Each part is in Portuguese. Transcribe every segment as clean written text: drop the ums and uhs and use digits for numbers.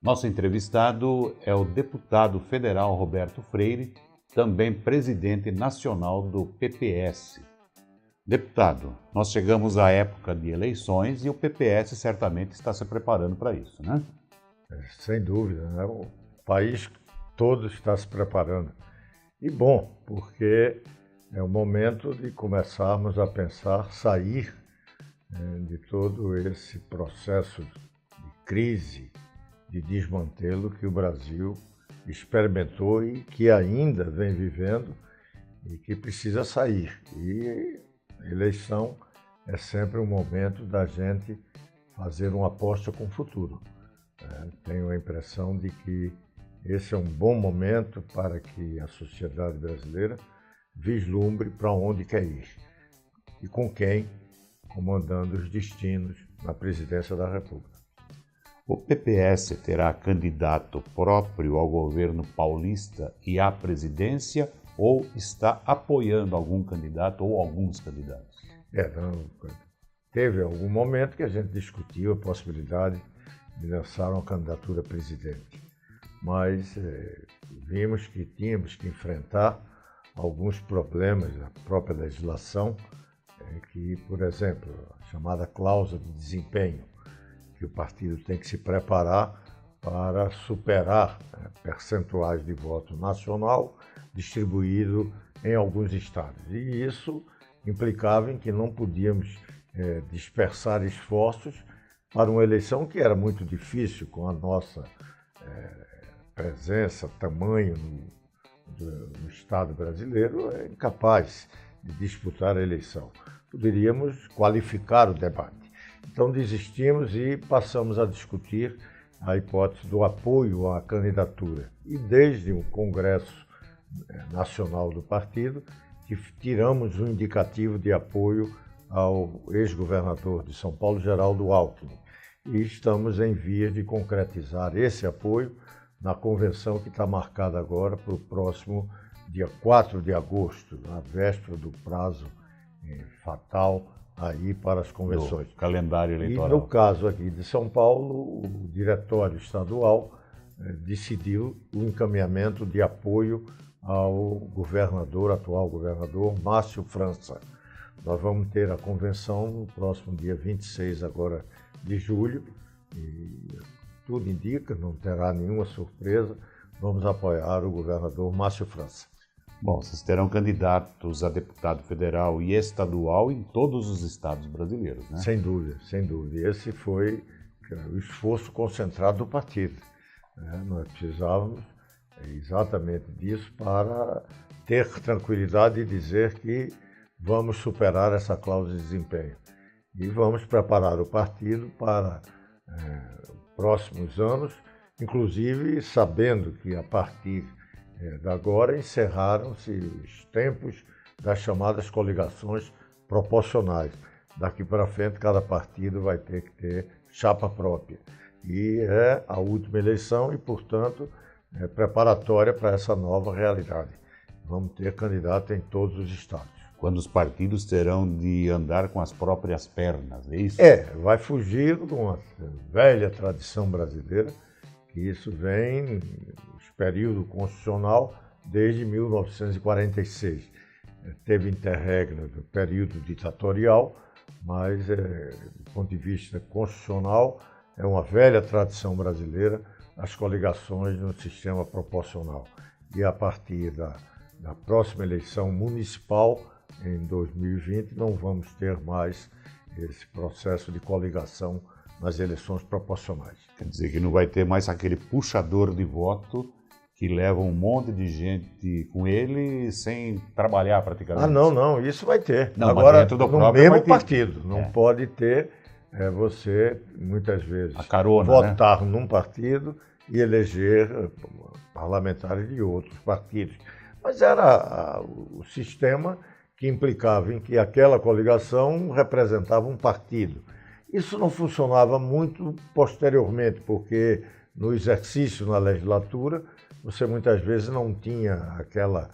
Nosso entrevistado é o deputado federal Roberto Freire, também presidente nacional do PPS. Deputado, nós chegamos à época de eleições e o PPS certamente está se preparando para isso, né? Sem dúvida, né? O país todo está se preparando. E bom, porque é o momento de começarmos a pensar, sair de todo esse processo de crise, de desmantelo que o Brasil experimentou e que ainda vem vivendo e que precisa sair. E a eleição é sempre um momento da gente fazer uma aposta com o futuro. Tenho a impressão de que esse é um bom momento para que a sociedade brasileira vislumbre para onde quer ir e com quem comandando os destinos na presidência da República. O PPS terá candidato próprio ao governo paulista e à presidência ou está apoiando algum candidato ou alguns candidatos? Teve algum momento que a gente discutiu a possibilidade de lançar uma candidatura a presidente, mas vimos que tínhamos que enfrentar alguns problemas da própria legislação, que, por exemplo, a chamada cláusula de desempenho, que o partido tem que se preparar para superar percentuais de voto nacional distribuído em alguns estados. E isso implicava em que não podíamos dispersar esforços para uma eleição que era muito difícil com a nossa presença, tamanho no Estado brasileiro, é incapaz de disputar a eleição. Poderíamos qualificar o debate. Então desistimos e passamos a discutir a hipótese do apoio à candidatura. E desde o Congresso Nacional do partido, que tiramos um indicativo de apoio ao ex-governador de São Paulo, Geraldo Alckmin. E estamos em vias de concretizar esse apoio na convenção que está marcada agora para o próximo dia 4 de agosto, na véspera do prazo fatal aí para as convenções. Do calendário eleitoral. E no caso aqui de São Paulo, o diretório estadual decidiu o encaminhamento de apoio ao atual governador Márcio França. Nós vamos ter a convenção no próximo dia 26 agora de julho e tudo indica, não terá nenhuma surpresa, vamos apoiar o governador Márcio França. Bom, vocês terão candidatos a deputado federal e estadual em todos os estados brasileiros, né? Sem dúvida, sem dúvida. Esse foi o esforço concentrado do partido. Nós precisávamos exatamente disso para ter tranquilidade e dizer que vamos superar essa cláusula de desempenho. E vamos preparar o partido para próximos anos, inclusive sabendo que a partir de agora encerraram-se os tempos das chamadas coligações proporcionais. Daqui para frente, cada partido vai ter que ter chapa própria. E é a última eleição e, portanto, é preparatória para essa nova realidade. Vamos ter candidato em todos os estados. Quando os partidos terão de andar com as próprias pernas, é isso? Vai fugir de uma velha tradição brasileira, que isso vem no período constitucional desde 1946. Teve interregno do período ditatorial, mas, do ponto de vista constitucional, é uma velha tradição brasileira as coligações no sistema proporcional. E a partir da próxima eleição municipal, em 2020, não vamos ter mais esse processo de coligação nas eleições proporcionais. Quer dizer que não vai ter mais aquele puxador de voto que leva um monte de gente com ele sem trabalhar praticamente. Não, isso vai ter. Não, agora, dentro do no mesmo partido, não pode ter você, muitas vezes, a carona, votar num partido e eleger parlamentares de outros partidos. Mas era o sistema que implicava em que aquela coligação representava um partido. Isso não funcionava muito posteriormente, porque no exercício na legislatura, você muitas vezes não tinha aquela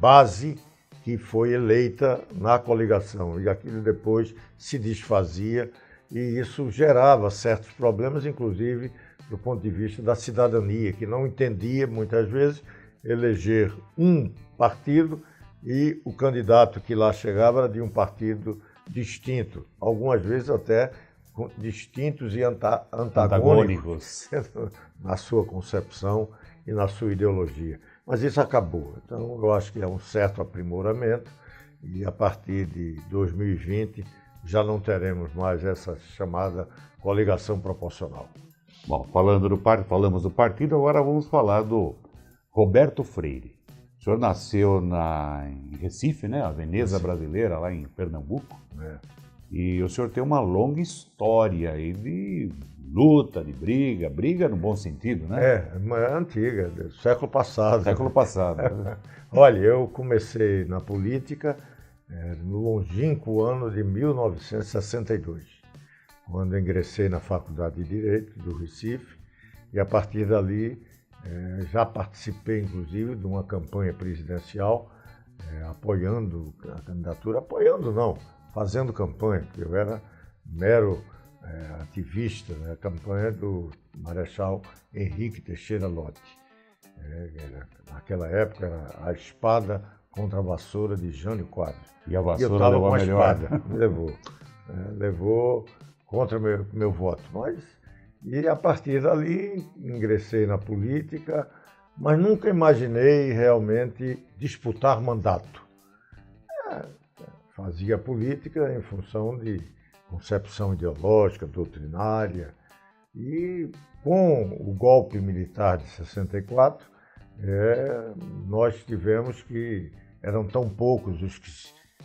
base que foi eleita na coligação, e aquilo depois se desfazia, e isso gerava certos problemas, inclusive do ponto de vista da cidadania, que não entendia, muitas vezes, eleger um partido e o candidato que lá chegava era de um partido distinto, algumas vezes até distintos e antagônicos na sua concepção e na sua ideologia. Mas isso acabou. Então, eu acho que é um certo aprimoramento e a partir de 2020 já não teremos mais essa chamada coligação proporcional. Bom, falamos do partido, agora vamos falar do Roberto Freire. O senhor nasceu em Recife, né? A Veneza Brasileira, lá em Pernambuco. É. E o senhor tem uma longa história aí de luta, de briga no bom sentido, né? É antiga, do século passado. Século passado. Olha, eu comecei na política no longínquo ano de 1962, quando ingressei na Faculdade de Direito do Recife, e a partir dali já participei, inclusive, de uma campanha presidencial apoiando a candidatura, fazendo campanha, porque eu era mero ativista na campanha do Marechal Henrique Teixeira Lott. Naquela época era a espada contra a vassoura de Jânio Quadros. E a vassoura levou melhor. Espada, levou contra meu voto. E a partir dali ingressei na política, mas nunca imaginei realmente disputar mandato. Fazia política em função de concepção ideológica, doutrinária, e com o golpe militar de 64, nós tivemos que eram tão poucos os que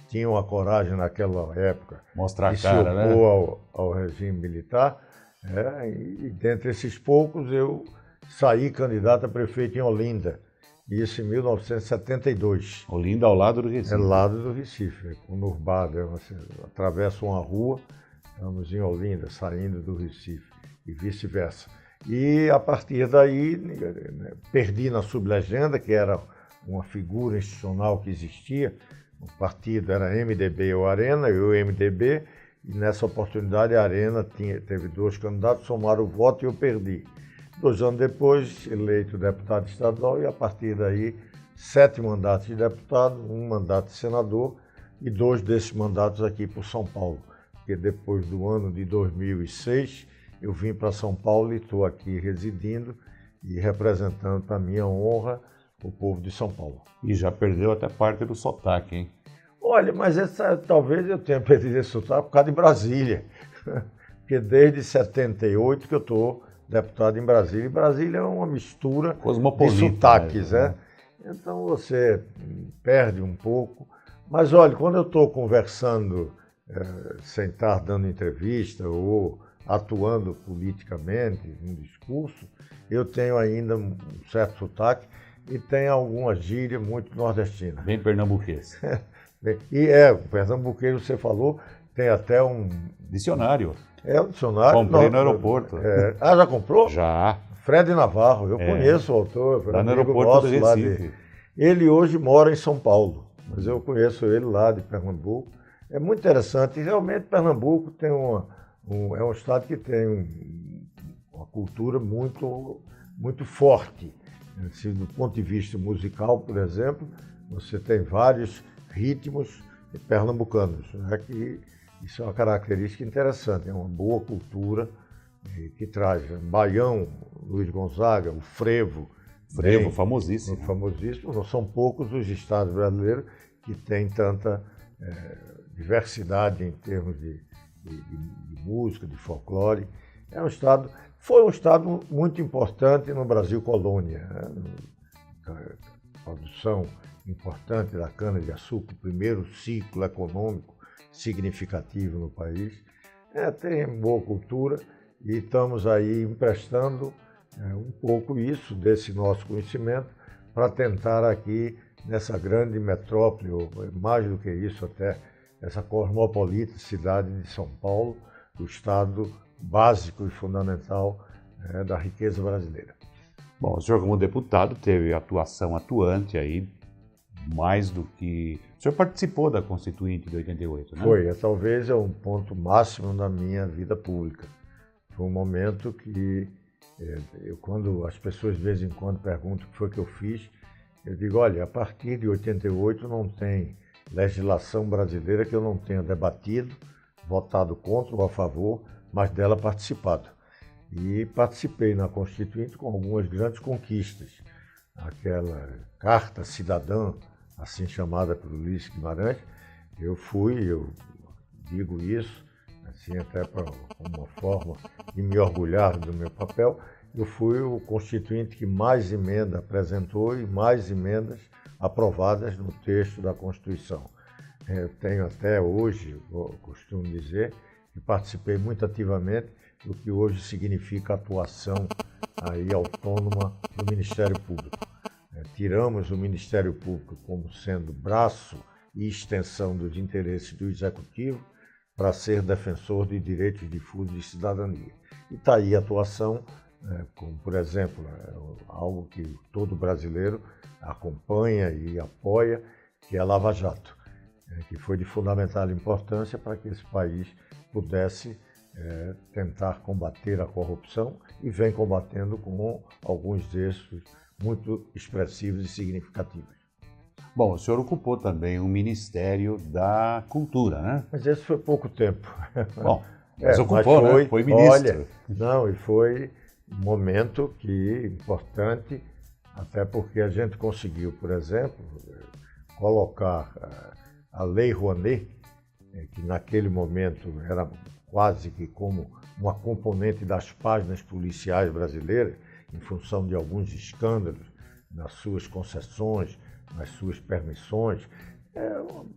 tinham a coragem naquela época mostrar de a cara, se opor ao regime militar, e dentre esses poucos eu saí candidato a prefeito em Olinda, isso em 1972. Olinda ao lado do Recife. Ao lado do Recife, conurbado, você atravessa uma rua, estamos em Olinda, saindo do Recife, e vice-versa. E a partir daí, perdi na sublegenda, que era uma figura institucional que existia, o partido era MDB ou Arena, eu MDB, e nessa oportunidade a Arena teve 2 candidatos, somaram o voto e eu perdi. 2 anos depois, eleito deputado estadual, e a partir daí 7 mandatos de deputado, 1 mandato de senador e 2 desses mandatos aqui por São Paulo, porque depois do ano de 2006 eu vim para São Paulo e estou aqui residindo e representando para minha honra o povo de São Paulo. E já perdeu até parte do sotaque, hein? Olha, mas talvez eu tenha perdido esse sotaque por causa de Brasília, porque desde 78 que eu estou deputado em Brasília, e Brasília é uma mistura de sotaques, né? Então você perde um pouco. Mas olha, quando eu estou conversando, sem estar dando entrevista ou atuando politicamente, em discurso, eu tenho ainda um certo sotaque e tenho alguma gíria muito nordestina. Bem pernambuquês. E o pernambuquês, você falou, tem até um dicionário. Um dicionário. Comprei no aeroporto. Já comprou? Já. Fred Navarro, eu conheço o autor. Lá no aeroporto do Recife. Ele hoje mora em São Paulo, mas eu conheço ele lá de Pernambuco. É muito interessante. E realmente Pernambuco tem é um estado que tem uma cultura muito, muito forte. Assim, do ponto de vista musical, por exemplo, você tem vários ritmos pernambucanos, né, que isso é uma característica interessante, é uma boa cultura que traz Baião, Luiz Gonzaga, o frevo. Frevo, famosíssimo. Famosíssimo. Não são poucos os estados brasileiros que têm tanta diversidade em termos de música, de folclore. Foi um estado muito importante no Brasil colônia, né? Produção importante da cana-de-açúcar, o primeiro ciclo econômico significativo no país. Tem boa cultura e estamos aí emprestando um pouco isso, desse nosso conhecimento, para tentar aqui, nessa grande metrópole, ou mais do que isso até, essa cosmopolita cidade de São Paulo, o estado básico e fundamental da riqueza brasileira. Bom, o senhor como deputado teve atuação atuante aí, mais do que... O senhor participou da Constituinte de 88, né? Foi, talvez é um ponto máximo na minha vida pública. Foi um momento que Quando as pessoas de vez em quando perguntam o que foi que eu fiz, eu digo, olha, a partir de 88 não tem legislação brasileira que eu não tenha debatido, votado contra ou a favor, mas dela participado. E participei na Constituinte com algumas grandes conquistas. Aquela Carta Cidadã, assim chamada por Ulisses Guimarães, eu digo isso, assim até para uma forma de me orgulhar do meu papel, eu fui o constituinte que mais emenda apresentou e mais emendas aprovadas no texto da Constituição. Eu tenho até hoje, costumo dizer, que participei muito ativamente do que hoje significa atuação aí autônoma do Ministério Público. Tiramos o Ministério Público como sendo braço e extensão dos interesses do Executivo para ser defensor de direitos difusos de cidadania. E está aí a atuação, como por exemplo, algo que todo brasileiro acompanha e apoia, que é a Lava Jato, que foi de fundamental importância para que esse país pudesse tentar combater a corrupção e vem combatendo com alguns êxitos muito expressivos e significativos. Bom, o senhor ocupou também o Ministério da Cultura, né? Mas esse foi pouco tempo. Bom, mas ocupou, mas né? Foi ministro. Olha, não, e foi um momento importante, até porque a gente conseguiu, por exemplo, colocar a Lei Rouanet, que naquele momento era quase que como uma componente das páginas policiais brasileiras, em função de alguns escândalos nas suas concessões, nas suas permissões,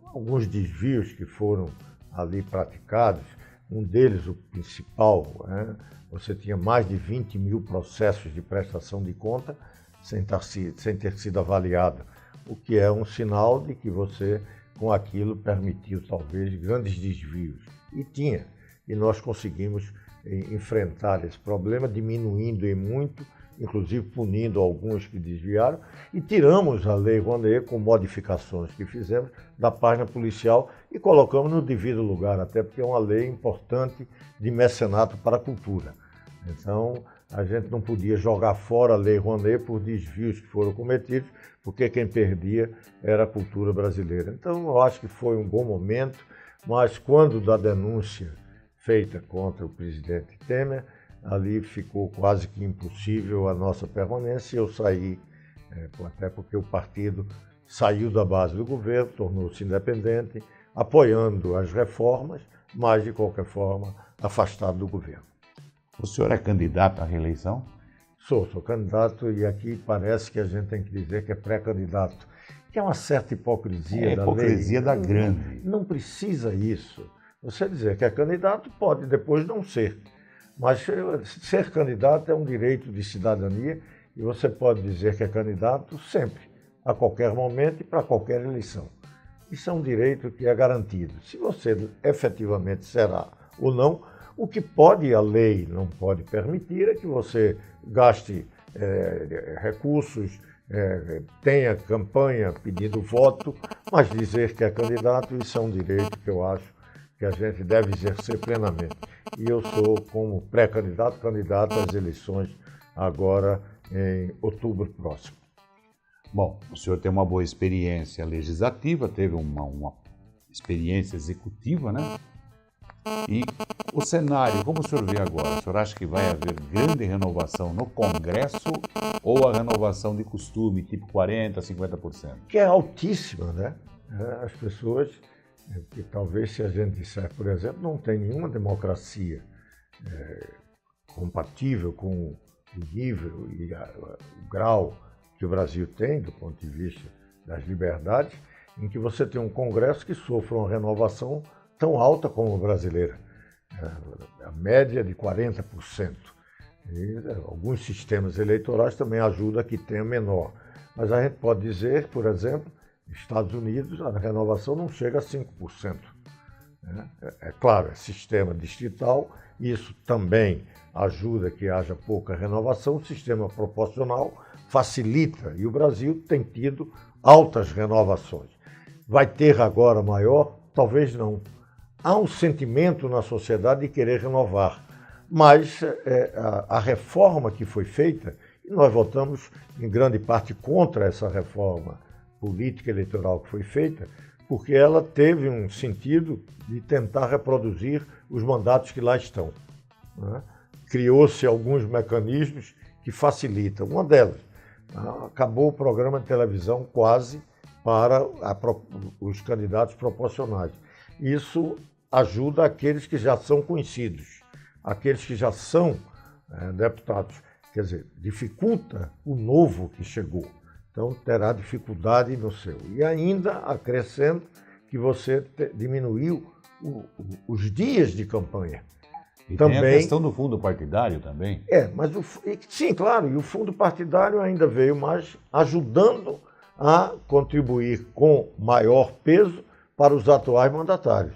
alguns desvios que foram ali praticados. Um deles, o principal, você tinha mais de 20 mil processos de prestação de conta sem ter sido avaliado, o que é um sinal de que você, com aquilo, permitiu talvez grandes desvios. E nós conseguimos enfrentar esse problema, diminuindo em muito, inclusive punindo alguns que desviaram, e tiramos a Lei Rouanet com modificações que fizemos da página policial e colocamos no devido lugar, até porque é uma lei importante de mecenato para a cultura. Então, a gente não podia jogar fora a Lei Rouanet por desvios que foram cometidos, porque quem perdia era a cultura brasileira. Então, eu acho que foi um bom momento, mas quando da denúncia feita contra o presidente Temer, ali ficou quase que impossível a nossa permanência. Eu saí, até porque o partido saiu da base do governo, tornou-se independente, apoiando as reformas, mas, de qualquer forma, afastado do governo. O senhor é candidato à reeleição? Sou candidato, e aqui parece que a gente tem que dizer que é pré-candidato, que é uma certa hipocrisia da lei. Hipocrisia da grande. Não precisa isso. Você dizer que é candidato pode depois não ser. Mas ser candidato é um direito de cidadania e você pode dizer que é candidato sempre, a qualquer momento e para qualquer eleição. Isso é um direito que é garantido. Se você efetivamente será ou não, o que a lei não pode permitir é que você gaste recursos, tenha campanha pedindo voto, mas dizer que é candidato, isso é um direito que eu acho que a gente deve exercer plenamente. E eu sou, como pré-candidato, candidato às eleições agora em outubro próximo. Bom, o senhor tem uma boa experiência legislativa, teve uma experiência executiva, né? E o cenário, como o senhor vê agora? O senhor acha que vai haver grande renovação no Congresso ou a renovação de costume, tipo 40%, 50%? Que é altíssima, né? As pessoas... que talvez, se a gente disser, por exemplo, não tem nenhuma democracia compatível com o nível e o grau que o Brasil tem, do ponto de vista das liberdades, em que você tem um Congresso que sofre uma renovação tão alta como a brasileira, a média de 40%. E alguns sistemas eleitorais também ajudam a que tenha menor. Mas a gente pode dizer, por exemplo, Estados Unidos, a renovação não chega a 5%. É claro, é sistema distrital, isso também ajuda que haja pouca renovação, o sistema proporcional facilita, e o Brasil tem tido altas renovações. Vai ter agora maior? Talvez não. Há um sentimento na sociedade de querer renovar, Mas a reforma que foi feita, e nós votamos em grande parte contra essa reforma política eleitoral que foi feita, porque ela teve um sentido de tentar reproduzir os mandatos que lá estão, né? Criou-se alguns mecanismos que facilitam. Uma delas, acabou o programa de televisão quase para os candidatos proporcionais. Isso ajuda aqueles que já são conhecidos, aqueles que já são deputados. Quer dizer, dificulta o novo que chegou. Então, terá dificuldade no seu. E ainda acrescento que você diminuiu os dias de campanha. E também tem a questão do fundo partidário também. Mas sim, claro, e o fundo partidário ainda veio mais ajudando a contribuir com maior peso para os atuais mandatários.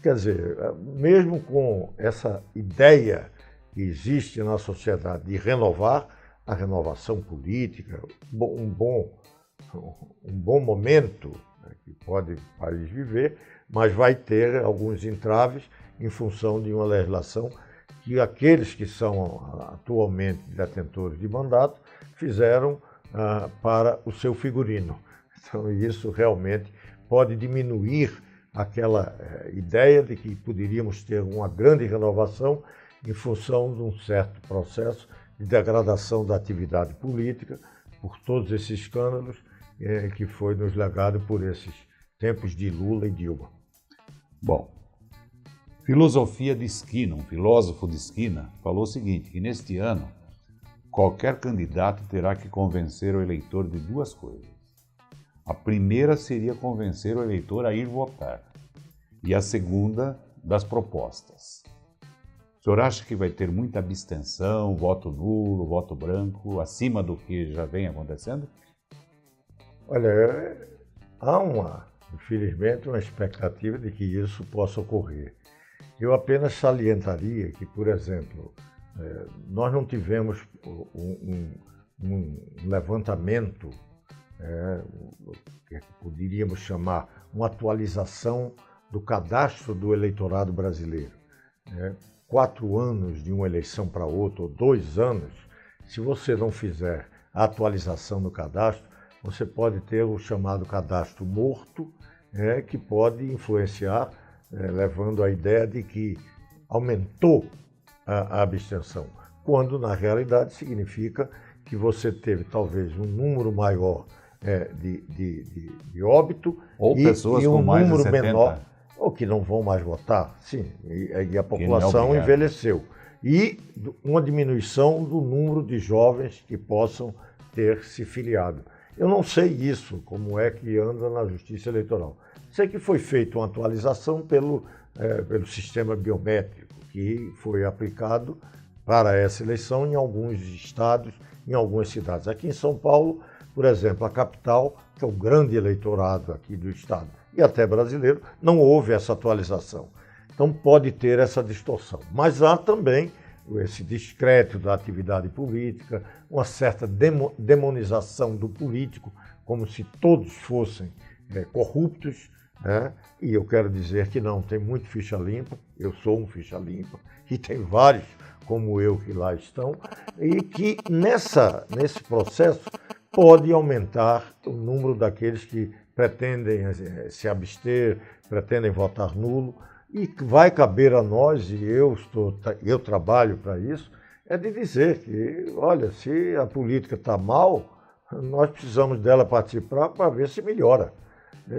Quer dizer, mesmo com essa ideia que existe na sociedade de renovar, a renovação política, um bom momento, né, que pode o país viver, mas vai ter alguns entraves em função de uma legislação que aqueles que são atualmente detentores de mandato fizeram para o seu figurino. Então, isso realmente pode diminuir aquela ideia de que poderíamos ter uma grande renovação em função de um certo processo de degradação da atividade política por todos esses escândalos que foi nos legado por esses tempos de Lula e Dilma. Bom, filosofia de esquina, um filósofo de esquina, falou o seguinte, que neste ano qualquer candidato terá que convencer o eleitor de duas coisas. A primeira seria convencer o eleitor a ir votar e a segunda das propostas. O senhor acha que vai ter muita abstenção, voto nulo, voto branco, acima do que já vem acontecendo? Olha, há infelizmente, uma expectativa de que isso possa ocorrer. Eu apenas salientaria que, por exemplo, nós não tivemos um levantamento, que poderíamos chamar uma atualização do cadastro do eleitorado brasileiro. 4 anos de uma eleição para outra, ou 2 anos, se você não fizer a atualização do cadastro, você pode ter o chamado cadastro morto, que pode influenciar, levando à ideia de que aumentou a abstenção, quando na realidade significa que você teve talvez um número maior de óbito ou pessoas e um com mais número de 70. menor, ou que não vão mais votar, sim, e a população envelheceu. E uma diminuição do número de jovens que possam ter se filiado. Eu não sei isso, como é que anda na Justiça Eleitoral. Sei que foi feita uma atualização pelo sistema biométrico, que foi aplicado para essa eleição em alguns estados, em algumas cidades. Aqui em São Paulo, por exemplo, a capital, que é o grande eleitorado aqui do estado, e até brasileiro, não houve essa atualização. Então pode ter essa distorção. Mas há também esse descrédito da atividade política, uma certa demonização do político, como se todos fossem corruptos, né? E eu quero dizer que não, tem muito ficha limpa, eu sou um ficha limpa, e tem vários como eu que lá estão, e que nesse processo pode aumentar o número daqueles que pretendem se abster, pretendem votar nulo, e vai caber a nós, e eu trabalho para isso, de dizer que, olha, se a política está mal, nós precisamos dela participar para ver se melhora.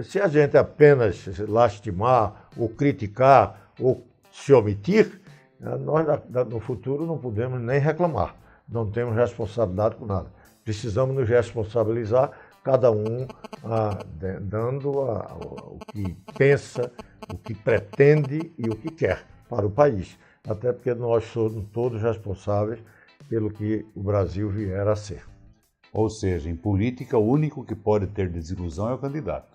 Se a gente apenas lastimar, ou criticar, ou se omitir, nós no futuro não podemos nem reclamar, não temos responsabilidade por nada. Precisamos nos responsabilizar, cada um dando o que pensa, o que pretende e o que quer para o país. Até porque nós somos todos responsáveis pelo que o Brasil vier a ser. Ou seja, em política, o único que pode ter desilusão é o candidato.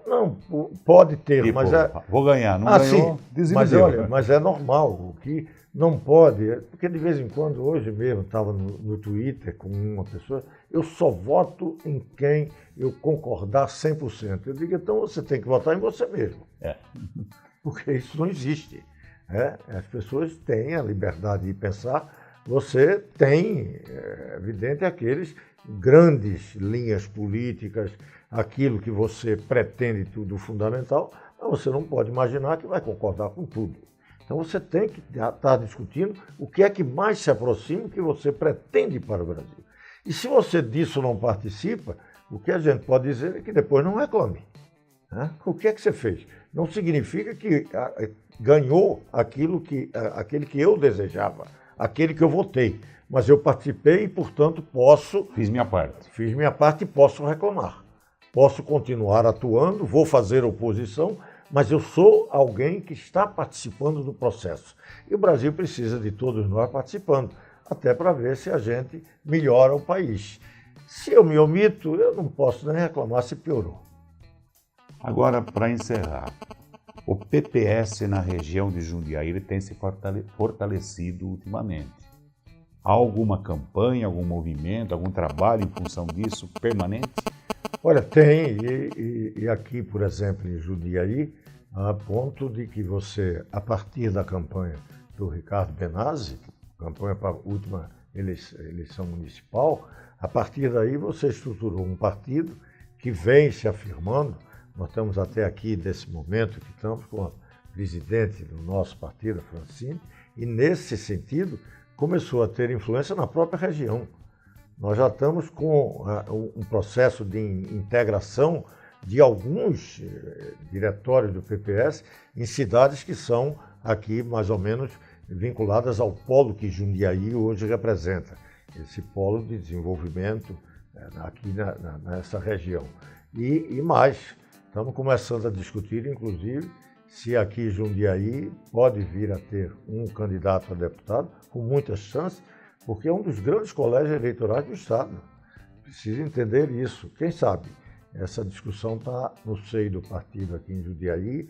Não, pode ter, tipo, mas vou ganhar, não ganhou, desiludiu. Mas é normal, o que não pode, porque de vez em quando, hoje mesmo, estava no Twitter com uma pessoa, eu só voto em quem eu concordar 100%. Eu digo, então você tem que votar em você mesmo. Porque isso não existe. As pessoas têm a liberdade de pensar. Você tem, é evidente, aqueles grandes linhas políticas, aquilo que você pretende tudo fundamental, mas você não pode imaginar que vai concordar com tudo. Então você tem que estar discutindo o que é que mais se aproxima do que você pretende para o Brasil. E se você disso não participa, o que a gente pode dizer é que depois não reclame. O que é que você fez? Não significa que ganhou aquele que eu desejava, aquele que eu votei. Mas eu participei e, portanto, posso... Fiz minha parte. Fiz minha parte e posso reclamar. Posso continuar atuando, vou fazer oposição, mas eu sou alguém que está participando do processo. E o Brasil precisa de todos nós participando, até para ver se a gente melhora o país. Se eu me omito, eu não posso nem reclamar se piorou. Agora, para encerrar, o PPS na região de Jundiaí ele tem se fortalecido ultimamente. Há alguma campanha, algum movimento, algum trabalho em função disso permanente? Olha, tem, e aqui, por exemplo, em Jundiaí, a ponto de que você, a partir da campanha do Ricardo Benazzi, campanha para a última eleição municipal, a partir daí você estruturou um partido que vem se afirmando. Nós estamos até aqui, nesse momento, que estamos com a presidente do nosso partido, a Francine, e nesse sentido começou a ter influência na própria região. Nós já estamos com um processo de integração de alguns diretórios do PPS em cidades que são aqui mais ou menos vinculadas ao polo que Jundiaí hoje representa, esse polo de desenvolvimento aqui nessa região. E mais, estamos começando a discutir, inclusive, se aqui Jundiaí pode vir a ter um candidato a deputado, com muitas chances, porque é um dos grandes colégios eleitorais do Estado. Precisa entender isso. Quem sabe? Essa discussão está no seio do partido aqui em Jundiaí,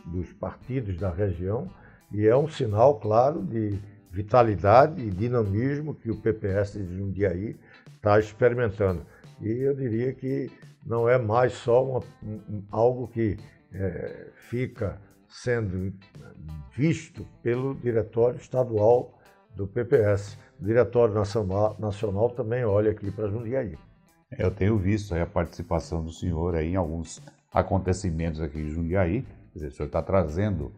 dos partidos da região, e é um sinal, claro, de vitalidade e dinamismo que o PPS de Jundiaí está experimentando. E eu diria que não é mais só algo que fica sendo visto pelo Diretório Estadual do PPS. O Diretório Nacional também olha aqui para Jundiaí. Eu tenho visto a participação do senhor aí em alguns acontecimentos aqui em Jundiaí. Quer dizer, o senhor está trazendo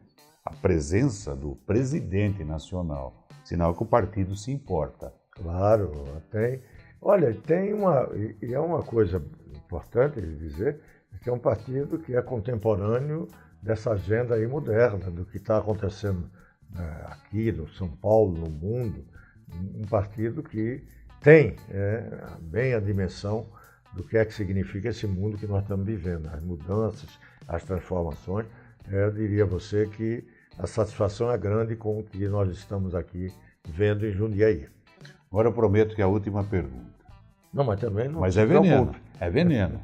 a presença do presidente nacional, sinal que o partido se importa. Claro, tem. Olha, e é uma coisa importante de dizer, que é um partido que é contemporâneo dessa agenda aí moderna, do que está acontecendo aqui no São Paulo, no mundo, um partido que tem bem a dimensão do que é que significa esse mundo que nós estamos vivendo, as mudanças, as transformações. Eu diria a você que a satisfação é grande com o que nós estamos aqui vendo em Jundiaí. Agora eu prometo que é a última pergunta. Não, mas também não. Mas é veneno, é veneno.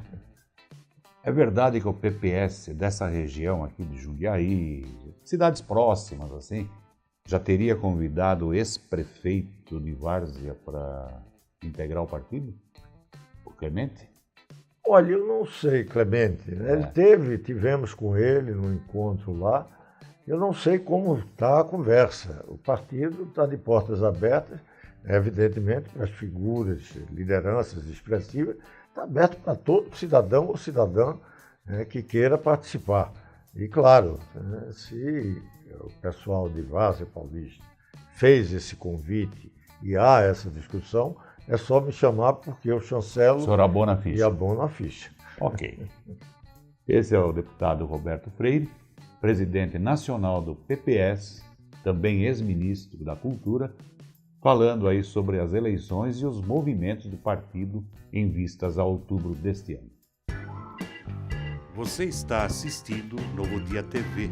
É verdade que o PPS dessa região aqui de Jundiaí, cidades próximas assim, já teria convidado o ex-prefeito de Várzea para integrar o partido? O Clemente? Olha, eu não sei, Clemente. Tivemos com ele no encontro lá. Eu não sei como está a conversa. O partido está de portas abertas, evidentemente, para as figuras, lideranças expressivas. Está aberto para todo cidadão ou cidadã que queira participar. E, claro, se o pessoal de Várzea Paulista fez esse convite e há essa discussão, é só me chamar porque eu chancelo. O senhor abona a ficha. E abono a ficha. Ok. Esse é o deputado Roberto Freire, presidente nacional do PPS, também ex-ministro da Cultura, falando aí sobre as eleições e os movimentos do partido em vistas a outubro deste ano. Você está assistindo Novo Dia TV.